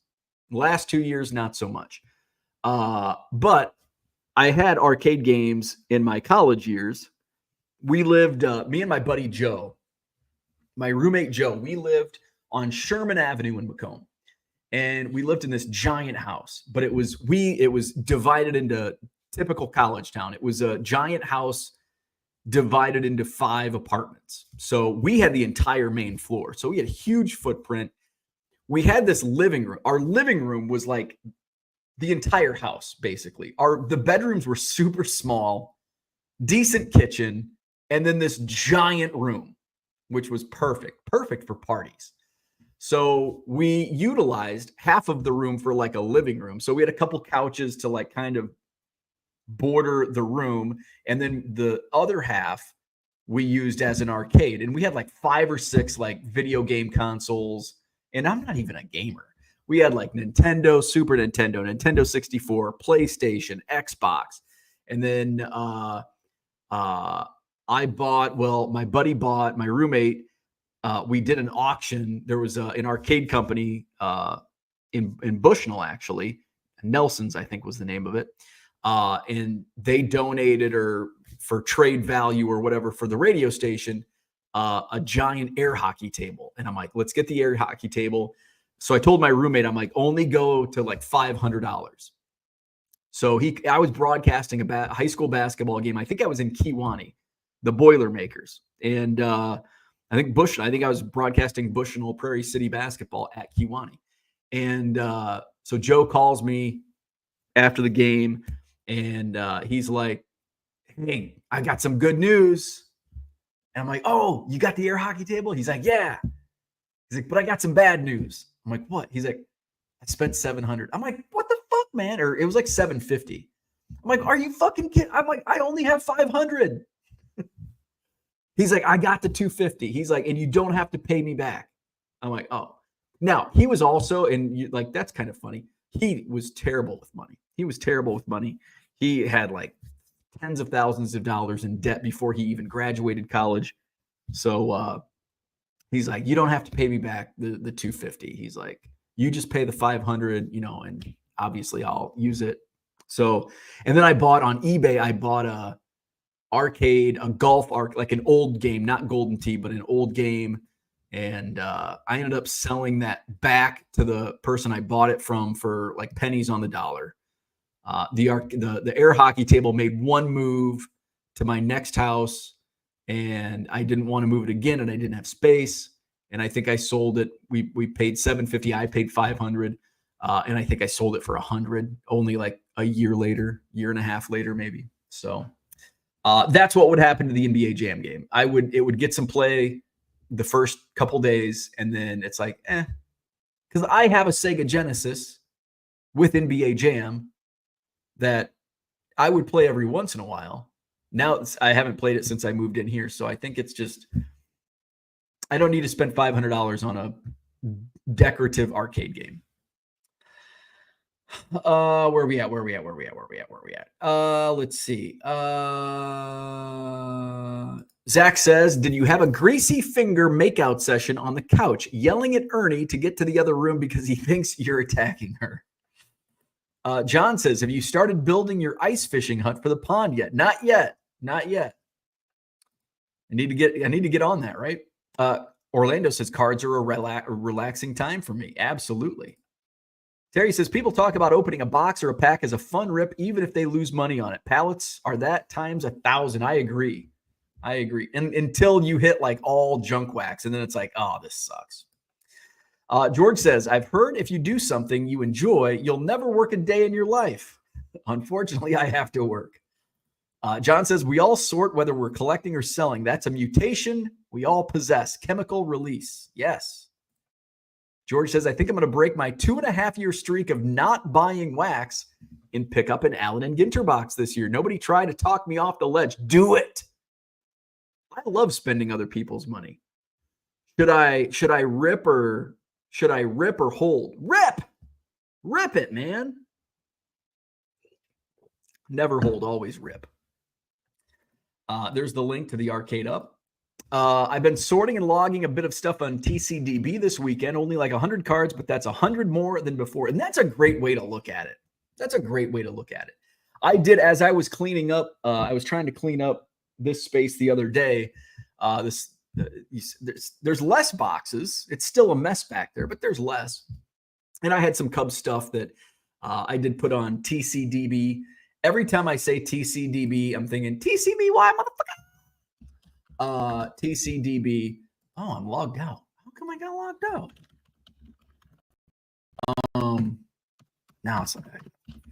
last 2 years, not so much. But I had arcade games in my college years. We lived, me and my buddy Joe, my roommate Joe, we lived on Sherman Avenue in Macomb. And we lived in this giant house, but it was divided into typical college town. It was a giant house divided into 5 apartments. So we had the entire main floor. So we had a huge footprint. We had this living room. Our living room was like the entire house, basically. The bedrooms were super small, decent kitchen, and then this giant room, which was perfect for parties. So we utilized half of the room for like a living room. So we had a couple couches to like kind of border the room. And then the other half we used as an arcade. And we had like 5 or 6 like video game consoles. And I'm not even a gamer. We had like Nintendo, Super Nintendo, Nintendo 64, PlayStation, Xbox. And then my buddy bought, my roommate, we did an auction. There was an arcade company in Bushnell, actually. Nelson's, I think, was the name of it. And they donated, or for trade value or whatever, for the radio station, a giant air hockey table. And I'm like, let's get the air hockey table. So I told my roommate, I'm like, only go to like $500. So I was broadcasting a high school basketball game. I think I was in Kewanee, the Boilermakers. And I think I was broadcasting Bushnell Prairie City basketball at Kewanee. And so Joe calls me after the game, and he's like, hey, I got some good news. And I'm like, oh, you got the air hockey table? He's like, yeah. He's like, but I got some bad news. I'm like, what? He's like, I spent $700. I'm like, what the fuck, man? Or it was like $750. I'm like, are you fucking kidding? I'm like, I only have $500. He's like, I got the $250. He's like, and you don't have to pay me back. I'm like, oh. Now, he was also, and like, that's kind of funny. He was terrible with money. He had like tens of thousands of dollars in debt before he even graduated college. So he's like, you don't have to pay me back the $250. He's like, You just pay the 500, and obviously I'll use it. So, and then I bought on eBay, I bought a golf arc, like an old game, not Golden Tee, but an old game. And I ended up selling that back to the person I bought it from for like pennies on the dollar. The air hockey table made one move to my next house, and I didn't want to move it again, and I didn't have space. And I think I sold it. We paid $750. I paid $500, and I think I sold it for $100. Only like a year and a half later, maybe. So that's what would happen to the NBA Jam game. It would get some play the first couple days, and then it's like, because I have a Sega Genesis with NBA Jam that I would play every once in a while. Now I haven't played it since I moved in here, so I think it's just I don't need to spend $500 on a decorative arcade game. Where are we at? Let's see. Zach says, did you have a greasy finger makeout session on the couch, yelling at Ernie to get to the other room because he thinks you're attacking her? John says, have you started building your ice fishing hut for the pond yet? Not yet. I need to get on that, right? Orlando says cards are a relaxing time for me. Absolutely. Terry says, people talk about opening a box or a pack as a fun rip, even if they lose money on it. Pallets are that times 1,000. I agree. And until you hit like all junk wax, and then it's like, oh, this sucks. George says, I've heard if you do something you enjoy, you'll never work a day in your life. Unfortunately, I have to work. John says, we all sort whether we're collecting or selling. That's a mutation we all possess. Chemical release. Yes. George says, I think I'm going to break my 2.5-year streak of not buying wax and pick up an Allen & Ginter box this year. Nobody tried to talk me off the ledge. Do it. I love spending other people's money. Should I rip or hold? Rip it, man. Never hold, always rip. There's the link to the Arcade Up. I've been sorting and logging a bit of stuff on TCDB this weekend, only like 100 cards, but that's 100 more than before. And that's a great way to look at it. I did, as I was cleaning up, I was trying to clean up this space the other day. There's less boxes. It's still a mess back there, but there's less. And I had some Cubs stuff that I did put on TCDB. Every time I say TCDB, I'm thinking TCBY, motherfucker. TCDB. Oh, I'm logged out. How come I got logged out? Now it's okay.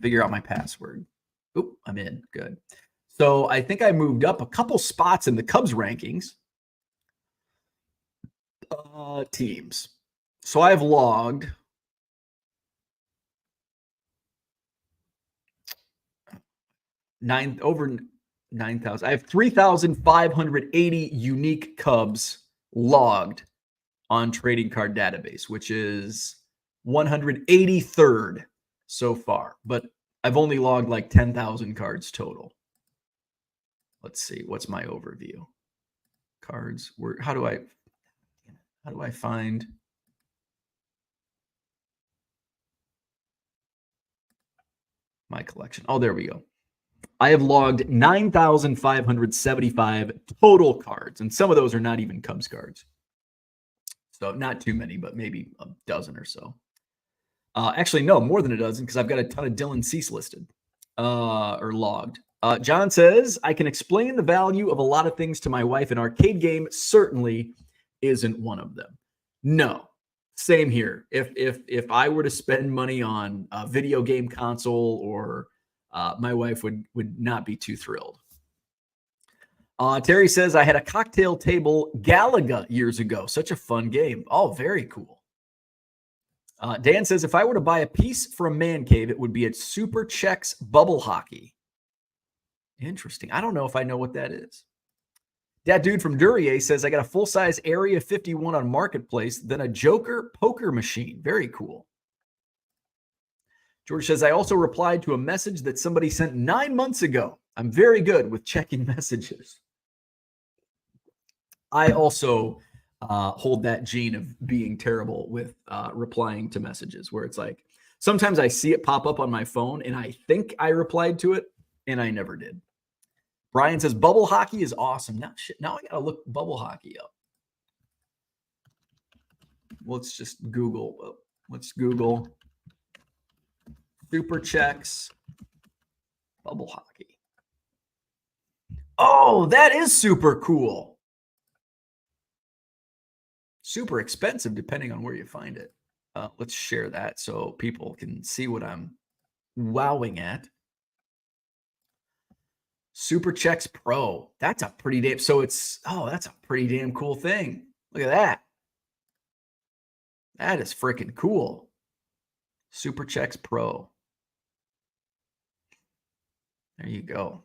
Figure out my password. Oop, I'm in. Good. So I think I moved up a couple spots in the Cubs rankings. Teams. So I've logged over 9,000. I have 3,580 unique Cubs logged on Trading Card Database, which is 183rd so far. But I've only logged like 10,000 cards total. Let's see. What's my overview? Cards. How do I find? My collection. Oh, there we go. I have logged 9,575 total cards, and some of those are not even Cubs cards. So not too many, but maybe a dozen or so. Actually, no, more than a dozen, because I've got a ton of Dylan Cease listed or logged. John says, I can explain the value of a lot of things to my wife. An arcade game certainly isn't one of them. No, same here. If I were to spend money on a video game console, or my wife would not be too thrilled. Terry says, I had a cocktail table Galaga years ago. Such a fun game. Oh, very cool. Dan says, if I were to buy a piece for a man cave, it would be a Super Chex Bubble Hockey. Interesting. I don't know if I know what that is. That dude from Duryea says, I got a full-size Area 51 on Marketplace, then a Joker poker machine. Very cool. George says, I also replied to a message that somebody sent 9 months ago. I'm very good with checking messages. I also hold that gene of being terrible with replying to messages, where it's like sometimes I see it pop up on my phone and I think I replied to it and I never did. Brian says bubble hockey is awesome. Now I gotta look bubble hockey up. Let's just Google. Let's Google Super Checks bubble hockey. Oh, that is super cool. Super expensive depending on where you find it. Let's share that so people can see what I'm wowing at. Super Checks Pro. That's a pretty damn. So that's a pretty damn cool thing. Look at that. That is freaking cool. Super Checks Pro. There you go.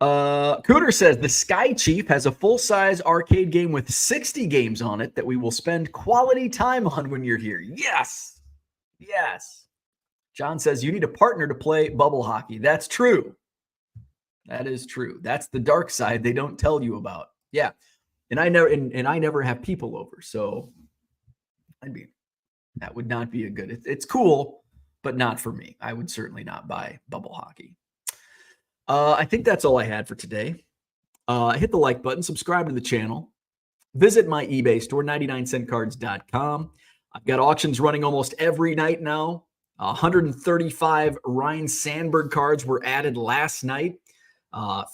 Cooter says the Sky Chief has a full-size arcade game with 60 games on it that we will spend quality time on when you're here. Yes. Yes. John says you need a partner to play bubble hockey. That's true. That is true. That's the dark side they don't tell you about. Yeah. And I never have people over. So that would not be a good. It's cool, but not for me. I would certainly not buy bubble hockey. I think that's all I had for today. Hit the like button, subscribe to the channel, visit my eBay store, 99centcards.com. I've got auctions running almost every night now. 135 Ryan Sandberg cards were added last night.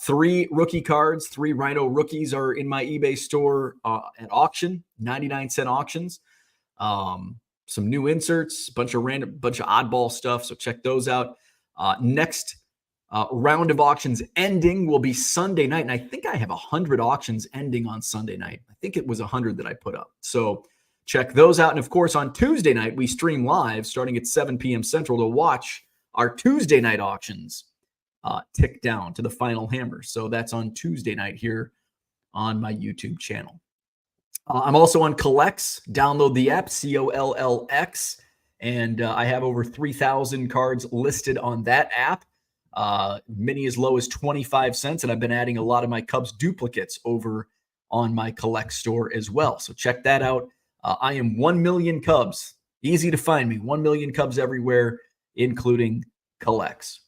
3 rookie cards, 3 Rhino rookies are in my eBay store at auction, 99-cent auctions. Some new inserts, bunch of oddball stuff. So check those out. Next round of auctions ending will be Sunday night. And I think I have 100 auctions ending on Sunday night. I think it was 100 that I put up. So check those out. And of course, on Tuesday night, we stream live starting at 7 p.m. Central to watch our Tuesday night auctions tick down to the final hammer. So that's on Tuesday night here on my YouTube channel. I'm also on Collects. Download the app, COLLX. And I have over 3,000 cards listed on that app. Many as low as 25 cents. And I've been adding a lot of my Cubs duplicates over on my Collect store as well. So check that out. I am 1 million Cubs. Easy to find me. 1 million Cubs everywhere, including Collects.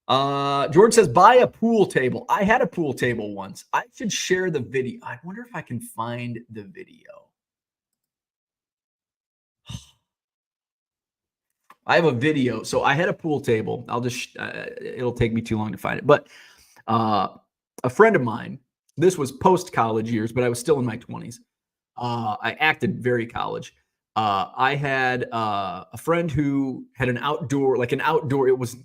George says, buy a pool table. I had a pool table once. I should share the video. I wonder if I can find the video. I have a video. So I had a pool table. I'll just, it'll take me too long to find it. But a friend of mine, this was post-college years, but I was still in my 20s. I acted very college. I had a friend who had an outdoor, it was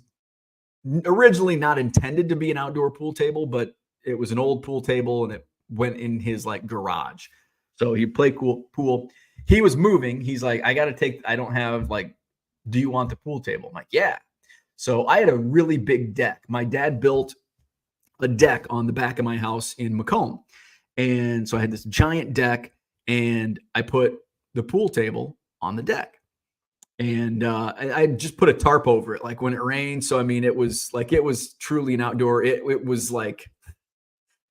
originally not intended to be an outdoor pool table, but it was an old pool table and it went in his garage. So he played pool. He was moving. He's like, I don't have do you want the pool table? I'm like, yeah. So I had a really big deck. My dad built a deck on the back of my house in Macomb. And so I had this giant deck and I put the pool table on the deck. And I just put a tarp over it, when it rained. So, it was truly an outdoor. It was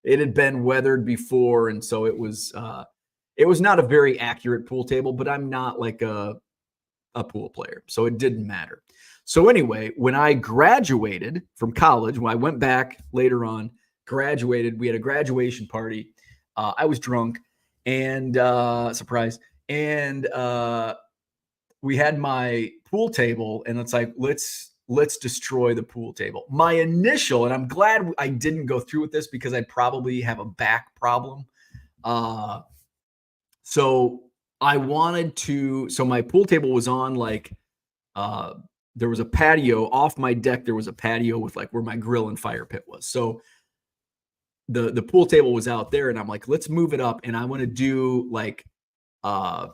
it had been weathered before. And so it was not a very accurate pool table, but I'm not a pool player. So it didn't matter. So anyway, when I graduated from college, when I went back later on, graduated, we had a graduation party. I was drunk and surprise. And we had my pool table and it's let's destroy the pool table. My initial, and I'm glad I didn't go through with this because I'd probably have a back problem. So I wanted to, so my pool table was on there was a patio off my deck. There was a patio with where my grill and fire pit was. So the pool table was out there and I'm like, let's move it up. And I want to do a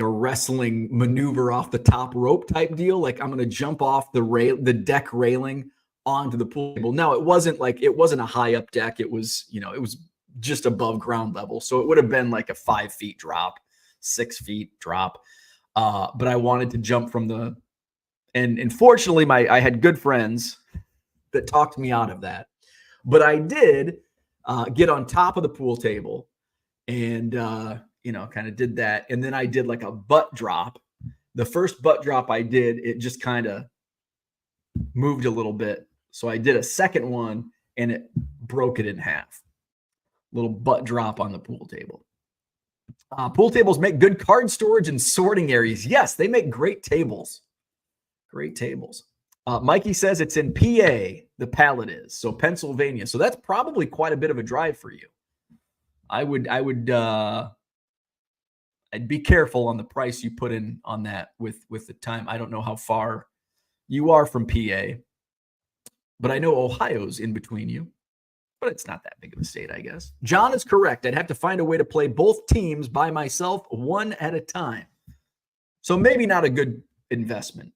wrestling maneuver off the top rope type deal. I'm going to jump off the deck railing onto the pool table. Now it wasn't a high up deck. It was, it was just above ground level. So it would have been a 5 feet drop, 6 feet drop. But I wanted to jump from and fortunately I had good friends that talked me out of that. But I did get on top of the pool table and kind of did that. And then I did like a butt drop. The first butt drop I did, it just kind of moved a little bit. So I did a second one and it broke it in half. Little butt drop on the pool table. Pool tables make good card storage and sorting areas. Yes, they make great tables. Great tables. Mikey says it's in PA, the pallet is. So Pennsylvania. So that's probably quite a bit of a drive for you. I'd be careful on the price you put in on that with the time. I don't know how far you are from PA, but I know Ohio's in between you, but it's not that big of a state, I guess. John is correct. I'd have to find a way to play both teams by myself, one at a time. So maybe not a good investment.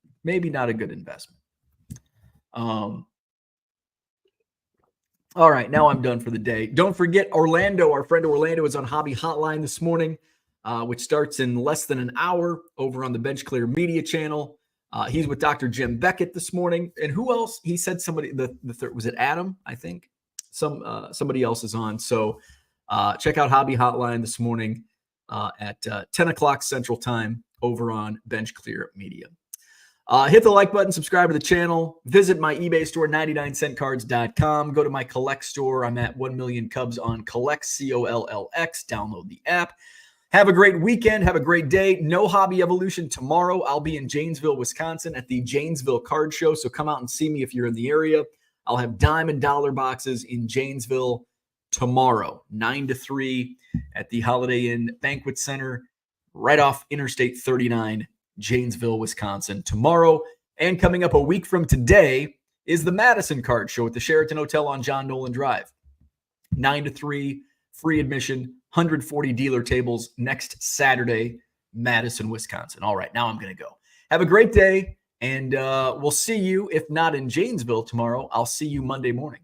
All right, now I'm done for the day. Don't forget Orlando. Our friend Orlando is on Hobby Hotline this morning, which starts in less than an hour over on the Bench Clear Media channel. He's with Dr. Jim Beckett this morning. And who else? He said somebody, the third, was it Adam? I think somebody else is on. So check out Hobby Hotline this morning at 10 o'clock Central Time over on Bench Clear Media. Hit the like button, subscribe to the channel, visit my eBay store, 99centcards.com. Go to my Collect store. I'm at 1 Million Cubs on Collect, COLLX. Download the app. Have a great weekend. Have a great day. No Hobby Evolution tomorrow. I'll be in Janesville, Wisconsin at the Janesville Card Show. So come out and see me if you're in the area. I'll have dime and dollar boxes in Janesville tomorrow, 9 to 3 at the Holiday Inn Banquet Center, right off Interstate 39, Janesville, Wisconsin tomorrow. And coming up a week from today is the Madison Card Show at the Sheraton Hotel on John Nolan Drive. 9 to 3, free admission, 140 dealer tables next Saturday, Madison, Wisconsin. All right, now I'm going to go. Have a great day, and we'll see you, if not in Janesville tomorrow, I'll see you Monday morning.